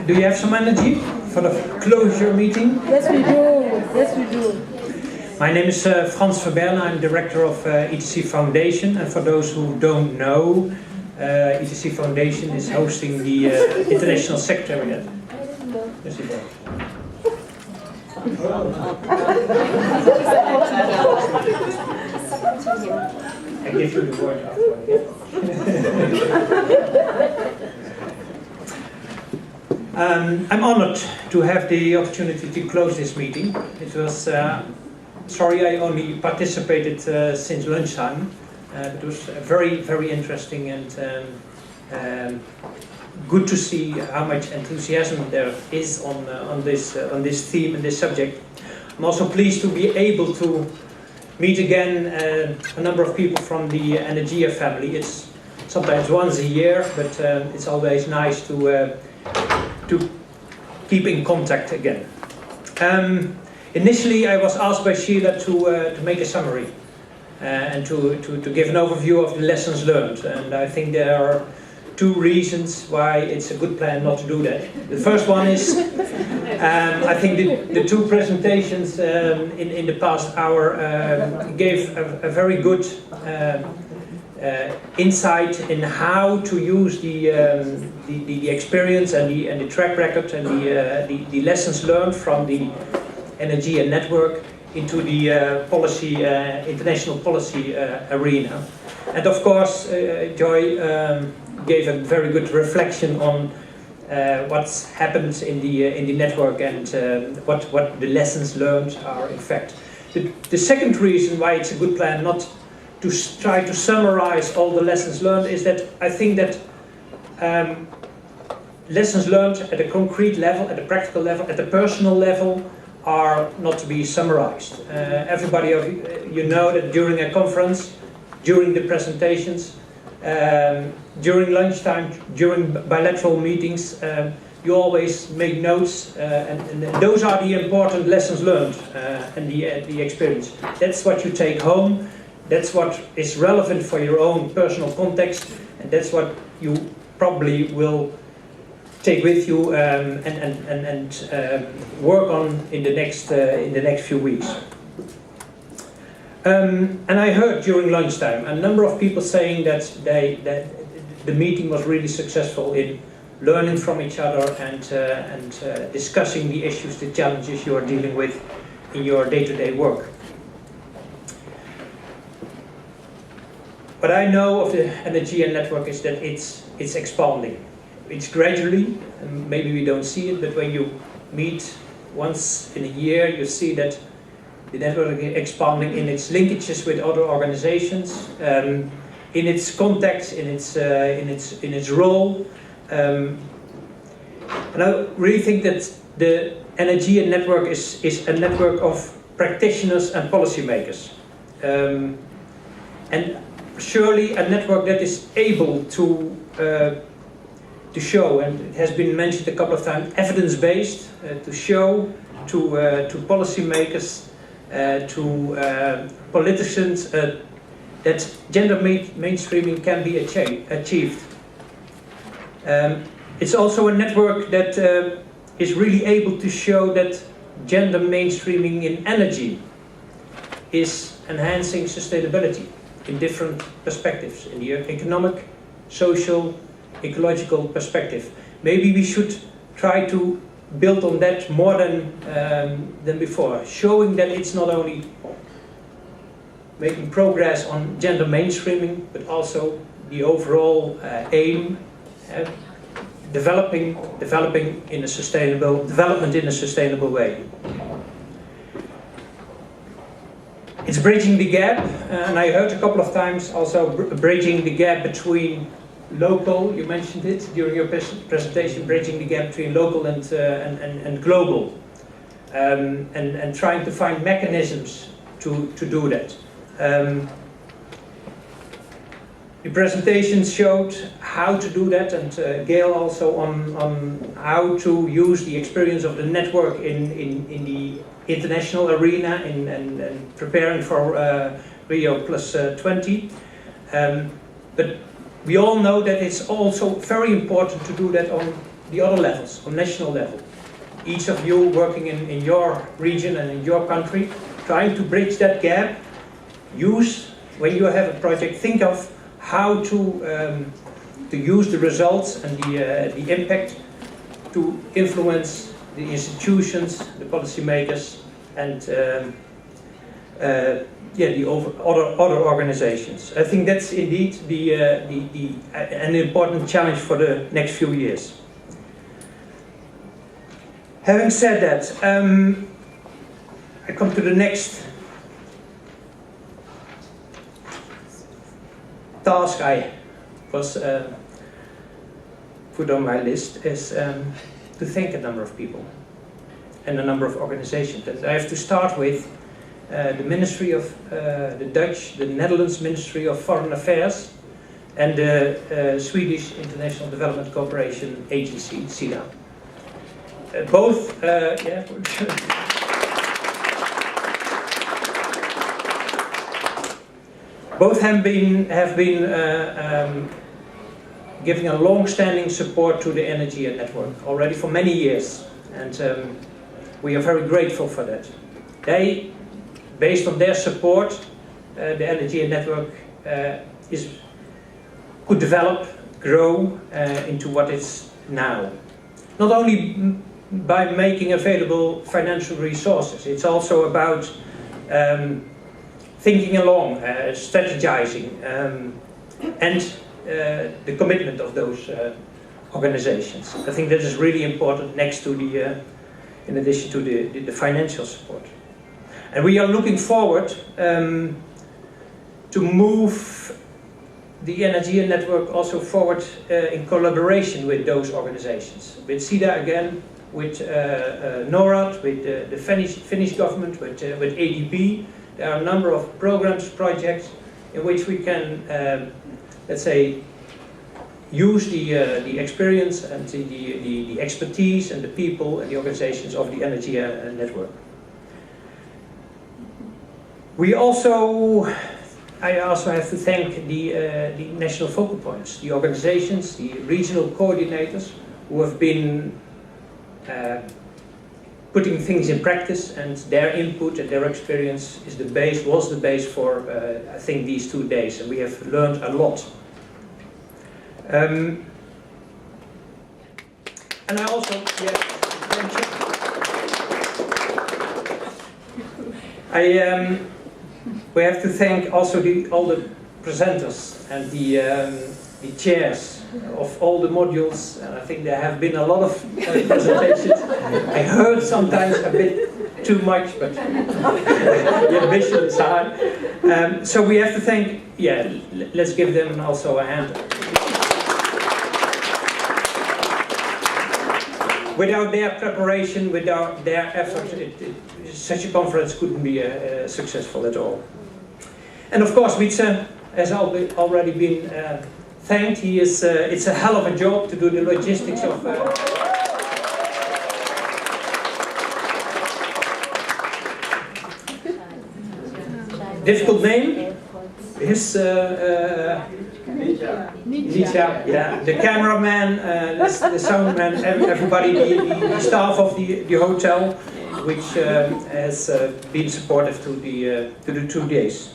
Do you have some energy for the closure meeting? Yes, we do. Yes, we do. My name is Frans Verberne. I'm director of ETC Foundation. And for those who don't know, ETC Foundation is hosting the International Secretariat. Yes, it does. I give you the word after. I'm honored to have the opportunity to close this meeting. It was, sorry I only participated since lunchtime. It was very, very interesting and good to see how much enthusiasm there is on this theme and this subject. I'm also pleased to be able to meet again a number of people from the ENERGIA family. It's sometimes once a year, but it's always nice to keep in contact again. Initially, I was asked by Sheila to make a summary and to give an overview of the lessons learned. And I think there are two reasons why it's a good plan not to do that. The first one is, I think the two presentations in the past hour gave a very good insight in how to use the experience and the track record and the lessons learned from the ENERGIA network into the international policy arena. And of course, Joy gave a very good reflection on what's happened in the network and what the lessons learned are in fact. The second reason why it's a good plan not to try to summarize all the lessons learned is that I think that lessons learned at a concrete level, at a practical level, at a personal level are not to be summarized. Everybody of you know that during a conference, during the presentations, during lunchtime, during bilateral meetings, you always make notes, and those are the important lessons learned and the experience. That's what you take home. That's what is relevant for your own personal context, and that's what you probably will take with you and work on in the next few weeks. And I heard during lunchtime a number of people saying that the meeting was really successful in learning from each other and discussing the issues, the challenges you are dealing with in your day-to-day work. What I know of the ENERGIA network is that it's expanding. It's gradually, and maybe we don't see it, but when you meet once in a year, you see that the network is expanding in its linkages with other organizations, in its context, in its role. And I really think that the ENERGIA network is a network of practitioners and policymakers. And surely a network that is able to show, and it has been mentioned a couple of times, evidence-based, to show to policymakers, to politicians that gender mainstreaming can be achieved. It's also a network that is really able to show that gender mainstreaming in energy is enhancing sustainability in different perspectives, in the economic, social, ecological perspective. Maybe we should try to build on that more than before, showing that it's not only making progress on gender mainstreaming, but also the overall aim, developing in a sustainable way. It's bridging the gap, and I heard a couple of times also bridging the gap between local, you mentioned it during your presentation, bridging the gap between local and global, and trying to find mechanisms to do that. The presentation showed how to do that, and Gail also on how to use the experience of the network in the international arena and preparing for Rio +20. But we all know that it's also very important to do that on the other levels, on national level. Each of you working in your region and in your country, trying to bridge that gap. Use, when you have a project, think of how to use the results and the impact to influence the institutions, the policymakers, and the other organizations. I think that's indeed an important challenge for the next few years. Having said that, I come to the next task I was put on my list, is to thank a number of people and a number of organizations. And I have to start with the Ministry of the Netherlands Ministry of Foreign Affairs, and the Swedish International Development Cooperation Agency, SIDA. Both have been giving a long-standing support to the ENERGIA network already for many years, and we are very grateful for that. They, based on their support, the ENERGIA network could develop, grow into what it's now. Not only by making available financial resources, it's also about thinking along, strategizing, and the commitment of those organizations. I think that is really important next to in addition to the financial support. And we are looking forward to move the ENERGIA network also forward in collaboration with those organizations. With SIDA again, with NORAD, with the Finnish government, with ADB. There are a number of programs, projects in which we can, let's say, use the experience and the expertise and the people and the organizations of the ENERGIA network. I also have to thank the national focal points, the organizations, the regional coordinators who have been putting things in practice, and their input and their experience was the base for, I think, these 2 days, and we have learned a lot. And I also, we have to thank also all the presenters and the chairs of all the modules. And I think there have been a lot of presentations. I heard sometimes a bit too much, but the ambition is high. So we have to thank, let's give them also a hand. Without their preparation, without their effort, such a conference couldn't be successful at all. And of course, Wietse has already been thanked. It's a hell of a job to do the logistics of. Difficult name. His Nietzsche, yeah, the cameraman, the soundman, everybody, the staff of the hotel, which has been supportive to the 2 days.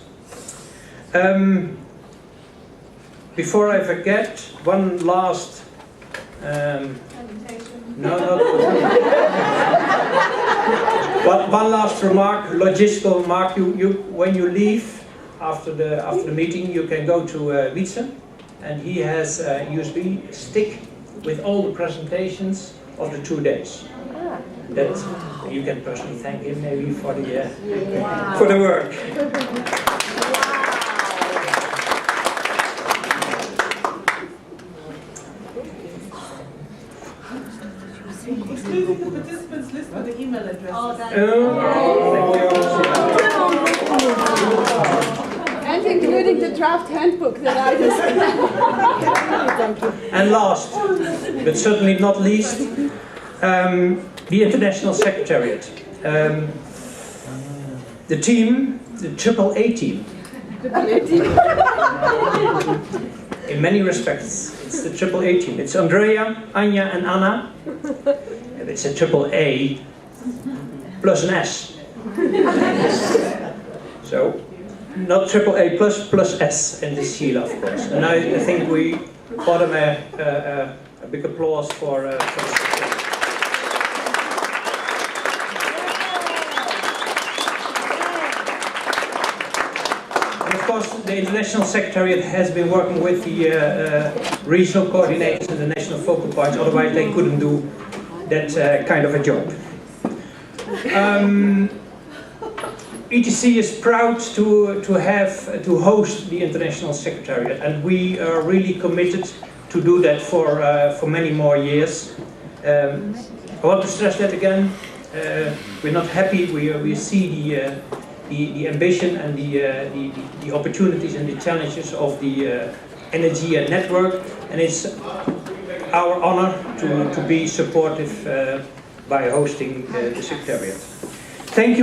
Before I forget, one last. One last remark, logistical remark. When you leave after the meeting, you can go to Wietse, and he has a USB stick with all the presentations of the 2 days. That you can personally thank him maybe for the work. Including the participants list with the email addresses. And including the draft handbook that I just... Thank you. And last, but certainly not least, the International Secretariat. The team, the AAA team, In many respects, it's the triple A team. It's Andrea, Anja, and Anna. And it's a triple A plus an S. So, not triple A plus S in this seal, of course. And I think we bought them a big applause for this. Of course, the International Secretariat has been working with the regional coordinators and the national focal points, otherwise they couldn't do that kind of a job. ETC is proud to host the International Secretariat, and we are really committed to do that for many more years. I want to stress that again. We're not happy. We see the ambition and the opportunities and the challenges of the ENERGIA network, and it's our honor to be supportive by hosting the Secretariat. Thank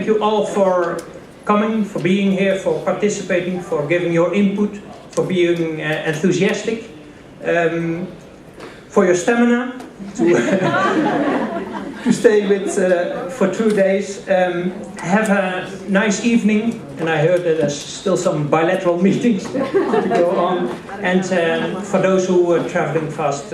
you all for coming, for being here, for participating, for giving your input, for being enthusiastic, for your stamina to stay with for 2 days. Have a nice evening, and I heard that there's still some bilateral meetings to go on. And for those who are traveling fast,